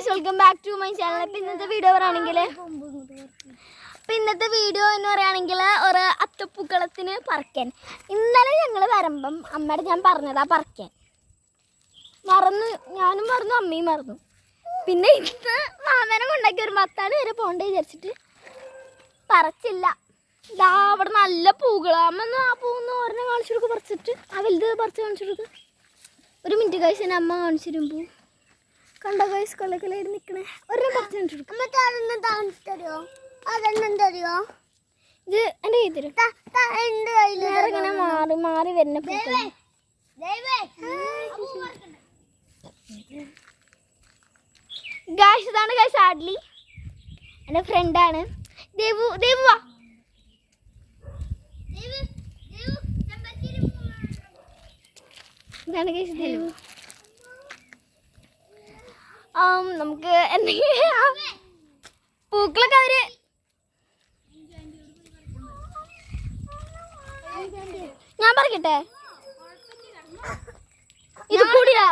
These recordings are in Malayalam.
Guys welcome back to my channel. ഇന്നത്തെ വീഡിയോ പറയുകയാണെങ്കിൽ എന്ന് പറയുകയാണെങ്കിൽ ഒരു അത്തപ്പൂക്കളത്തിന് പറിക്കാൻ. ഇന്നലെ ഞങ്ങൾ വരുമ്പം അമ്മയുടെ ഞാൻ പറഞ്ഞതാ പറിക്കാൻ, ഞാനും മറന്നു അമ്മയും മറന്നു. പിന്നെ ഇന്ന് മാമനെ കൊണ്ടാക്കി ഒരു 10 വരെ പോകേണ്ട വിചാരിച്ചിട്ട് പറിച്ചില്ല. ഇതാ അവിടെ നല്ല പൂക്കളാണ്. അമ്മ ആ പൂന്ന് ഒരെണ്ണം കാണിച്ചു കൊടുക്കുക, പറിച്ചിട്ട് ആ വലുത് പറിച്ച് കാണിച്ചു കൊടുക്കുക. ഒരു മിനിറ്റ് ഗൈസ്, എന്നെ അമ്മ കാണിച്ചു തരും പൂ. കണ്ടോ ഗൈസ്, കൊള്ളക്കലായിട്ട് നിൽക്കണേ. ഒരെണ്ണം പറിച്ച് കാണിച്ചു കൊടുക്കും. ഇത് എൻ്റെ കയ്യിൽ തരും. വേറെ ഇങ്ങനെ മാറി മാറി വരുന്ന പൂക്കൾ. ഗൈസ് ഇതാണ് ഗൈസ് ആഡ്ലി, എൻ്റെ ഫ്രണ്ടാണ്. ദേവു വാ. ഇതാണ് ഗൈസ് ദേവു. നമുക്ക് എന്തെങ്കിലും പൂക്കളൊക്കെ അവര് ഞാൻ പറയട്ടെ. ഇത് കൂടിയാ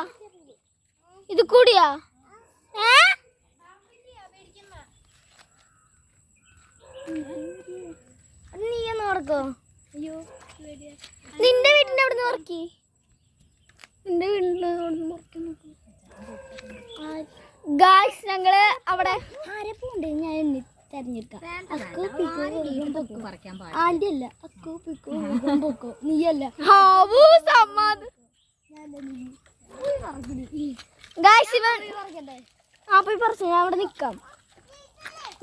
നീ ഒന്ന് ഓർക്കോ. നിന്റെ വീട്ടിന്റെ അവിടെ നിന്ന് ഓർക്കി. നിന്റെ വീടിന്റെ അവിടെ നിന്ന് ഓർക്കി നോക്കൂ ഗായ്സ്. ഞങ്ങള് അവിടെ ആരെ പോണ്ട് ഞാൻ തെരഞ്ഞെടുക്കാം. ആന്റി അല്ല, അക്കോ പിക്കോ പൊക്കോ, നീയല്ല. പോയി പറിച്ചു, ഞാൻ അവിടെ നിക്കാം.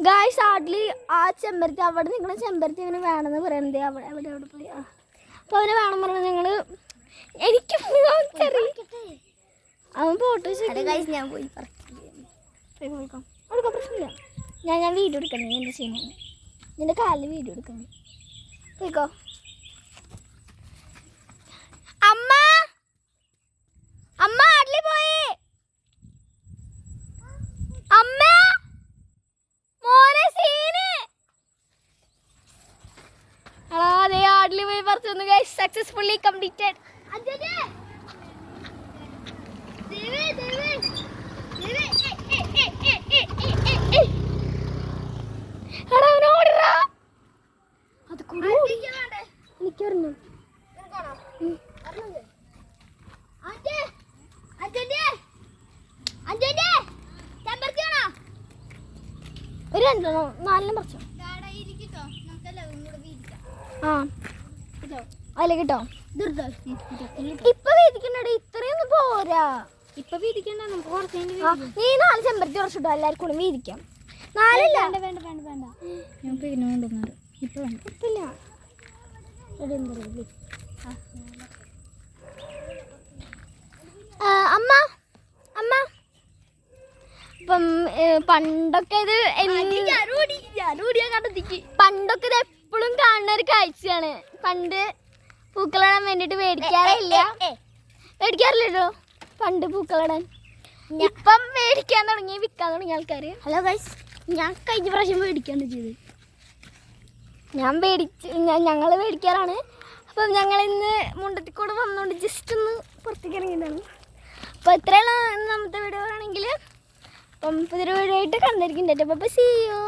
ഗായ്സ് ആഡ്ലി ആ ചെമ്പരത്തി, അവിടെ നിൽക്കണ ചെമ്പരത്തി അവന് വേണമെന്ന് പറയണത്. അവിടെ പോയി അപ്പോൾ അവന് വേണം പറയണത്. ഞങ്ങള് എനിക്ക് അവൻ ഫോട്ടോ ഞാൻ പോയി പറിക്കാം. അവിടെ പ്രശ്നമില്ല. ഞാൻ വീഡിയോ എടുക്കണം. നീ എന്താ ചെയ്യണേ? നിന്റെ കാലിൽ വീഡിയോ എടുക്കണം. പോയിക്കോ. അമ്മ ആഡ്ലി പോയി. അമ്മ മോനെ സീന്. അതെ ആഡ്ലി പോയി പറിച്ചു. Guys successfully completed. ഒരു 4 പറിച്ചോ. അല്ല കിട്ടോ. ഇപ്പൊ വീതിക്കണ്ടേ, ഇത്രയൊന്നും പോരാ. ഇപ്പൊ വീതിക്കണ്ട, നമുക്ക് കുറച്ച് നീ 4 ചെമ്പരത്തി കുറച്ചിട്ടോ. എല്ലാവർക്കും കൂടി വീതിക്കാം. 4 വേണ്ട ഇപ്പൊ ഇപ്പില്ല. അമ്മ ഇപ്പം പണ്ടൊക്കെ ഇത് പണ്ടൊക്കെ ഇത് എപ്പോഴും കാണുന്ന ഒരു കാഴ്ചയാണ്. പണ്ട് പൂക്കളിടാൻ വേണ്ടിട്ട് മേടിക്കാറില്ലല്ലോ പണ്ട് പൂക്കളിടാൻ. ഇപ്പം മേടിക്കാൻ തുടങ്ങി, വിൽക്കാൻ തുടങ്ങി ആൾക്കാര്. ഹലോ ഗൈസ്, ഞാൻ കഴിഞ്ഞ പ്രാവശ്യം മേടിക്കാണ്ട് ചെയ്ത്. ഞങ്ങൾ മേടിക്കാറാണ്. അപ്പം ഞങ്ങൾ ഇന്ന് മുണ്ടത്തിക്കൂടെ വന്നുകൊണ്ട് ജസ്റ്റ് ഒന്ന് പുറത്തേക്ക് ഇറങ്ങിയതാണ്. അപ്പോൾ ഇത്രയുള്ള നമ്മുടെ വീഡിയോ ആണെങ്കിൽ അപ്പം പുതിയൊരു വീഡിയോ ആയിട്ട് കണ്ടിരിക്കുന്നുണ്ട്. അപ്പോൾ സീ യു.